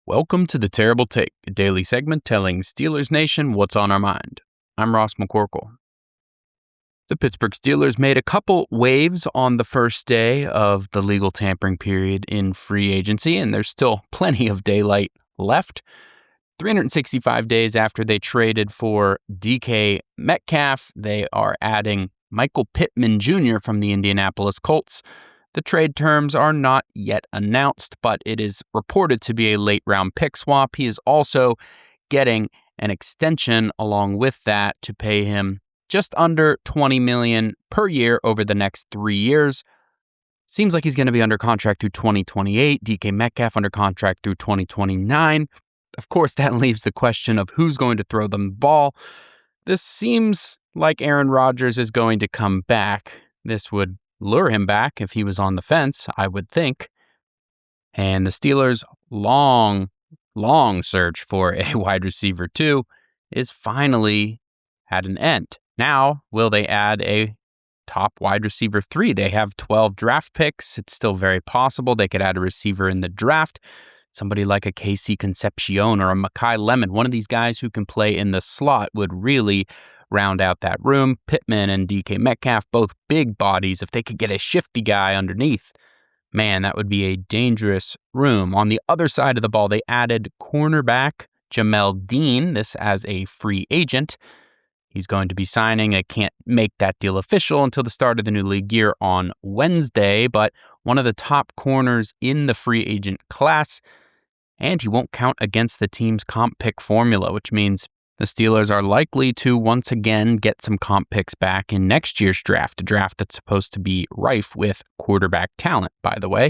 Welcome to the Terrible Take, a daily segment telling Steelers Nation what's on our mind. I'm Ross McCorkle. The Pittsburgh Steelers made a couple waves on the first day of the legal tampering period in free agency, and there's still plenty of daylight left. 365 days after they traded for DK Metcalf, they are adding Michael Pittman Jr. from the Indianapolis Colts. The trade terms are not yet announced, but it is reported to be a late-round pick swap. He is also getting an extension along with that to pay him just under $20 million per year over the next 3 years. Seems like he's going to be under contract through 2028. DK Metcalf under contract through 2029. Of course, that leaves the question of who's going to throw them the ball. This seems like Aaron Rodgers is going to come back. This would lure him back if he was on the fence, I would think. And the Steelers' long search for a wide receiver too is finally at an end. Now, will they add a top wide receiver 3? They have 12 draft picks. It's still very possible they could add a receiver in the draft. Somebody like a KC Concepcion or a Mekhi Lemon, one of these guys who can play in the slot would really round out that room. Pittman and DK Metcalf, both big bodies. If they could get a shifty guy underneath, man, that would be a dangerous room. On the other side of the ball, they added cornerback Jamel Dean, this as a free agent. He's going to be signing. I can't make that deal official until the start of the new league year on Wednesday, but one of the top corners in the free agent class, and he won't count against the team's comp pick formula, which means the Steelers are likely to once again get some comp picks back in next year's draft, a draft that's supposed to be rife with quarterback talent, by the way.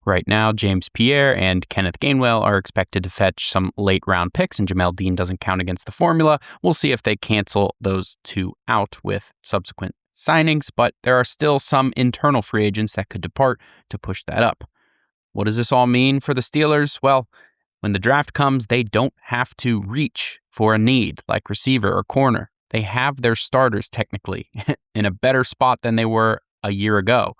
Right now, James Pierre and Kenneth Gainwell are expected to fetch some late-round picks, and Jamel Dean doesn't count against the formula. We'll see if they cancel those two out with subsequent signings, but there are still some internal free agents that could depart to push that up. What does this all mean for the Steelers? Well, when the draft comes, they don't have to reach for a need like receiver or corner. They have their starters technically in a better spot than they were a year ago.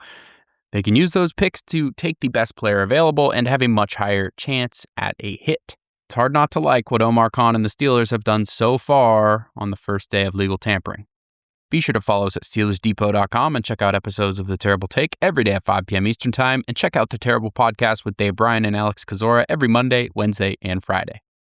They can use those picks to take the best player available and have a much higher chance at a hit. It's hard not to like what Omar Khan and the Steelers have done so far on the first day of legal tampering. Be sure to follow us at SteelersDepot.com and check out episodes of The Terrible Take every day at 5 p.m. Eastern Time, and check out The Terrible Podcast with Dave Bryan and Alex Kozora every Monday, Wednesday, and Friday.